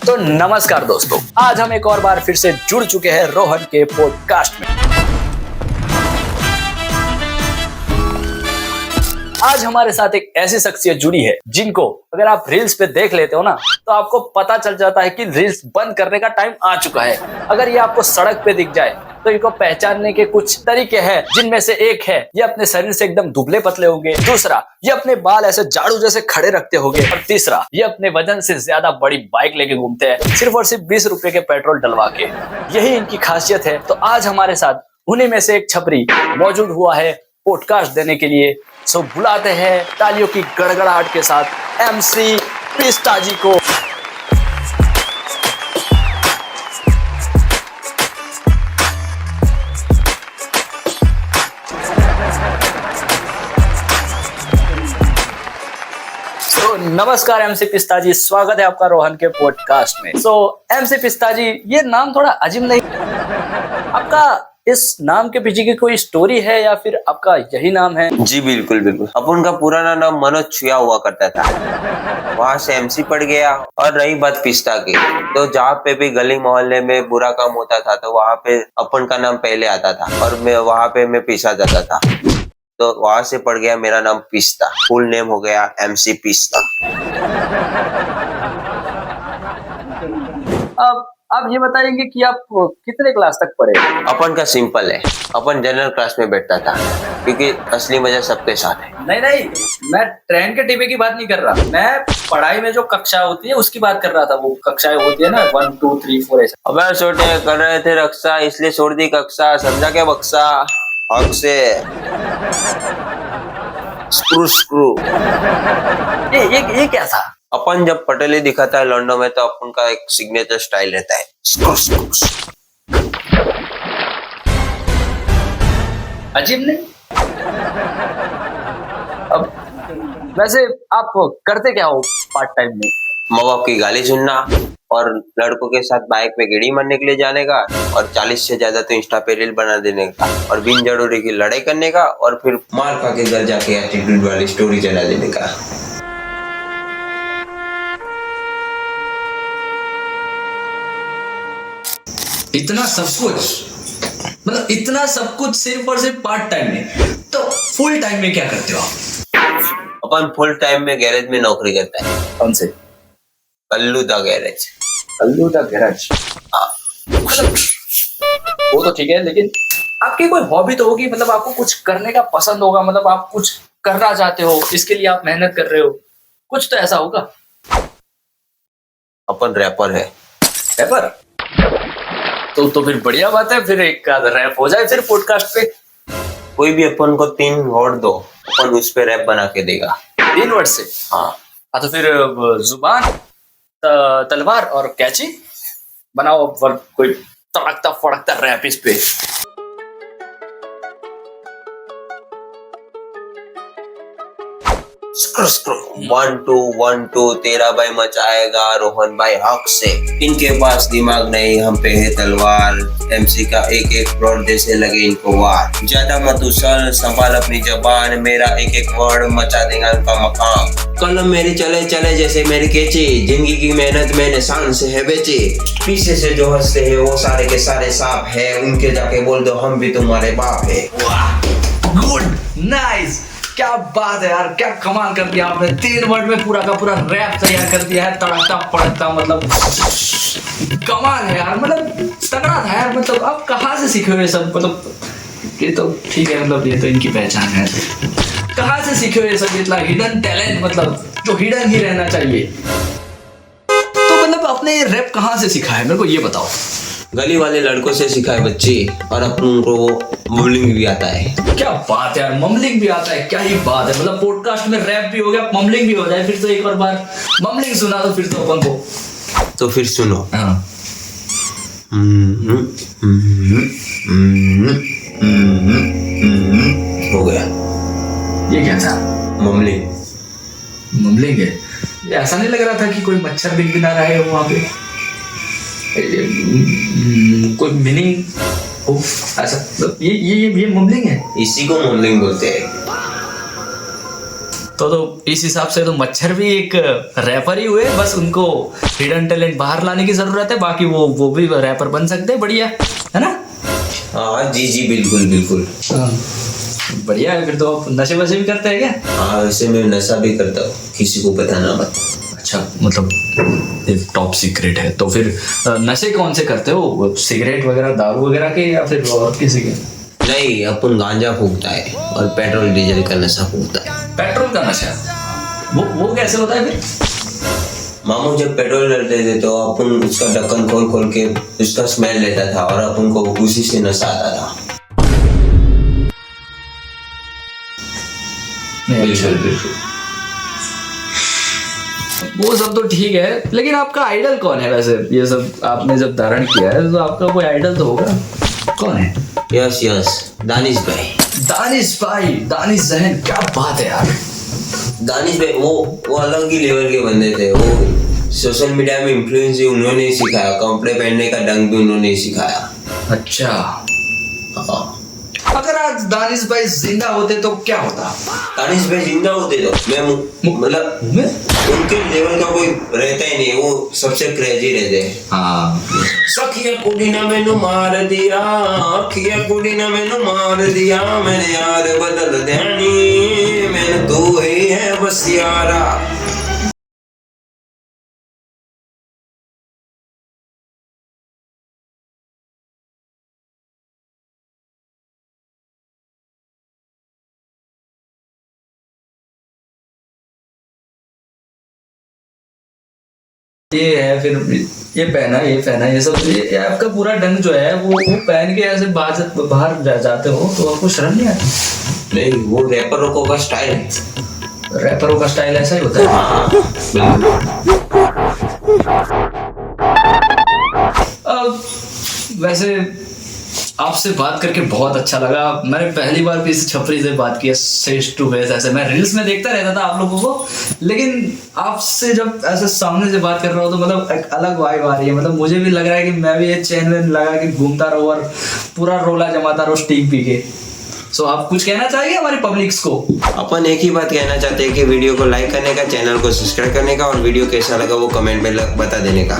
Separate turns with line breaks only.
तो नमस्कार दोस्तों, आज हम एक और बार फिर से जुड़ चुके हैं रोहन के पॉडकास्ट में। आज हमारे साथ एक ऐसी शख्सियत जुड़ी है जिनको अगर आप रील्स पे देख लेते हो ना तो आपको पता चल जाता है कि रील्स बंद करने का टाइम आ चुका है। अगर ये आपको सड़क पे दिख जाए तो इनको पहचानने के कुछ तरीके हैं, जिनमें से एक है ये अपने शरीर से एकदम दुबले पतले होंगे, दूसरा ये अपने बाल ऐसे झाड़ू जैसे खड़े रखते होंगे, और तीसरा ये अपने वजन से ज्यादा बड़ी बाइक लेके घूमते हैं सिर्फ और सिर्फ 20 रुपए के पेट्रोल डलवा के। यही इनकी खासियत है। तो आज हमारे साथ उन्हीं में से एक छपरी मौजूद हुआ है पॉडकास्ट देने के लिए। सो बुलाते हैं तालियों की गड़गड़ाहट के साथ एमसी पिस्ता जी को। नमस्कार एमसी पिस्ता जी, स्वागत है आपका रोहन के पॉडकास्ट में। एमसी पिस्ता जी, ये नाम थोड़ा अजीब नहीं? आपका इस नाम के पीछे की कोई स्टोरी है या फिर आपका यही नाम है?
जी बिल्कुल बिल्कुल। अपन का पुराना नाम मनोज छुया हुआ करता था, वहाँ से एमसी पड़ गया। और रही बात पिस्ता की, तो जहाँ पे भी गली मोहल्ले में बुरा काम होता था तो वहाँ पे अपन का नाम पहले आता था और मैं वहाँ पे मैं पीसा जाता था, तो वहां से पड़ गया मेरा नाम पिस्ता। फुल नेम हो गया एमसी पिस्ता।
अब आप ये बताएंगे कि आप कितने क्लास तक पढ़े?
अपन का सिंपल है, अपन जनरल क्लास में बैठता था क्योंकि असली मजा सबके साथ है।
नहीं, मैं ट्रेन के डिब्बे की बात नहीं कर रहा, मैं पढ़ाई में जो कक्षा होती है उसकी बात कर रहा था। वो कक्षाएं होती है ना 1 2 3 4 ऐसा।
अब छोटे कर रहे थे रक्षा, इसलिए छोड़ दी कक्षा, समझा क्या बक्सा? हक से स्क्रू।
ये क्या था?
अपन जब पटेली दिखाता है लंडो में तो अपन का एक सिग्नेचर स्टाइल रहता है, स्क्रू।
अजीब नहीं? अब वैसे आप करते क्या हो पार्ट टाइम में?
माँ बाप की गाली सुनना और लड़कों के साथ बाइक पे गेड़ी मारने के लिए जाने का, और 40 से ज्यादा तो इंस्टा पे रील बना देने का, और बिन जरूरी की लड़ाई करने का, और फिर मार खा के घर जाके एटीट्यूड वाली स्टोरी चला देने का।
इतना सब कुछ, मतलब इतना सब कुछ सिर्फ और सिर्फ पार्ट टाइम में? तो फुल टाइम में क्या करते हो आप?
अपन फुल टाइम में गैरेज में नौकरी करता है।
कौन से?
कल्लू दा गैरेज।
कल्लू दा गैरेज? वो तो ठीक है, लेकिन आपकी कोई हॉबी तो होगी, मतलब आपको कुछ करने का पसंद होगा, मतलब आप कुछ करना चाहते हो, इसके लिए आप मेहनत कर रहे हो, कुछ तो ऐसा होगा।
अपन रैपर है।
रैपर? तो फिर बढ़िया बात है, फिर एक रैप हो जाए फिर पॉडकास्ट पे।
कोई भी अपन को 3 वर्ड दो, अपन उस पे रैप बना के देगा।
3 वर्ड से?
हाँ।
तो फिर जुबान, तलवार और कैची बनाओ, कोई तड़कता फड़कता रैप इस पे।
स्क्रू 1 2 1 2 तेरा भाई मचाएगा रोहन भाई हक से। इनके पास दिमाग नहीं, हम पे है तलवार। एमसी का एक वर्ड जैसे लगे इनको वार। ज्यादा मत उछल, संभाल अपनी जबान, मेरा एक वर्ड मचा देगा उनका मकाम। कलम मेरी चले चले जैसे मेरी केची, जिंदगी की मेहनत मैंने शान से है बेची। पीछे से जो हंसते हैं वो सारे के सारे सांप है, उनके जाके बोल दो हम भी तुम्हारे बाप है।
वाह, गुड, नाइस, क्या बात है यार, क्या कमाल कर दिया आपने। 3 वर्ड में पूरा का पूरा रैप तैयार कर दिया है, तड़कता फड़कता, मतलब कमाल है यार, मतलब तगड़ा था यार। मतलब आप कहाँ से सीखे हुए सब? मतलब ये तो ठीक है, मतलब ये तो इनकी पहचान है। कहाँ से सीखे हुए सब इतना हिडन टैलेंट, मतलब जो हिडन ही रहना चाहिए? तो मतलब आपने रैप कहाँ से सीखा है, मेरे को ये बताओ।
गली वाले लड़कों से सीखा है बच्ची, और अपन को वो मम्बलिंग भी आता है।
क्या बात है यार, मम्बलिंग भी आता है, क्या ही बात है। मतलब पॉडकास्ट में रैप भी हो गया, मम्बलिंग भी हो जाए, फिर तो एक और बार मम्बलिंग सुना दो फिर तो अपन को।
तो फिर सुनो।
हाँ।
हो गया।
ये क्या था?
मम्बलिंग।
मम्बलिंग है? ये ऐसा नहीं लग रहा था कि कोई मच्छर बिन बिना रहे हो वहां पे? कोई मीनिंग हो ऐसा? मतलब ये मम्बलिंग है?
इसी को मम्बलिंग बोलते हैं।
तो इस हिसाब से तो मच्छर भी एक रैपर ही हुए, बस उनको हिडन टैलेंट बाहर लाने की जरूरत है, बाकी वो भी रैपर बन सकते हैं, बढ़िया है ना।
हाँ जी जी बिल्कुल बिल्कुल।
बढ़िया है। फिर तो आप नशे वशे भी करते हैं क्या?
हाँ वैसे मैं नशा भी करता हूँ, किसी को पता ना मत।
अच्छा, मतलब एक टॉप सीक्रेट है। तो फिर नशे कौन से करते हो, सिगरेट वगैरह, दारू वगैरह के, या फिर और किसी के?
नहीं, अपन गांजा फूकता है और पेट्रोल डीजल का नशा फूकता है।
पेट्रोल का नशा? वो कैसे होता है फिर?
मामू जब पेट्रोल डालते थे तो अपन उसका ढक्कन खोल खोल के उसका स्मेल लेता था और अपन को उसी से नशा आता था। बिल्कुल बिल्कुल।
वो सब तो ठीक है, लेकिन आपका आइडल कौन है वैसे? ये सब आपने जब धारण किया है तो आपका कोई आइडल तो होगा, कौन है?
यस यस, दानिश भाई।
दानिश भाई, दानिश जहन, क्या बात है यार।
दानिश भाई वो अलग ही लेवल के बंदे थे। वो सोशल मीडिया में इन्फ्लुएंस भी उन्होंने ही सिखाया, कपड़े पहनने का ढंग भी उन्होंने ही सिखाया।
अच्छा,
हाँ।
अगर आज दानिश भाई जिंदा होते तो क्या होता?
दानिश भाई जिंदा होते तो मैं मतलब उनके लेवल का कोई रहता ही नहीं, वो सबसे क्रेजी रहते हैं।
हाँ,
सखिया कुड़ी ने मैनू मार दिया, अखिया कुड़ी ने मैनू मार दिया, मैंने यार बदल देनी, मैंने तू ही है बस यारा।
ये है फिर, ये पहना, ये सब, ये आपका पूरा ढंग जो है वो पहन के ऐसे बाहर जाते हो तो आपको शर्म नहीं आती?
नहीं, वो रैपरों का स्टाइल है।
रैपरों का स्टाइल ऐसा ही होता है।
हाँ, बिल्कुल।
अब वैसे आपसे बात करके बहुत अच्छा लगा। मैंने पहली बार भी इस छपरी से बात की है, फेस टू फेस। ऐसे मैं रील्स में देखता रहता था आप लोगों को, लेकिन आपसे जब ऐसे सामने से बात कर रहा हूँ तो मतलब एक अलग वाइब आ रही है। मतलब मुझे भी लग रहा है कि मैं भी ये चैन वैन लगा के घूमता रहूँ और पूरा रोला जमाता रहूँ स्टीक पी के। सो आप कुछ कहना चाहिए हमारी पब्लिक्स को?
अपन एक ही बात कहना चाहते हैं कि वीडियो को लाइक करने का, चैनल को सब्सक्राइब करने का, और वीडियो कैसा लगा वो कमेंट में बता देने का।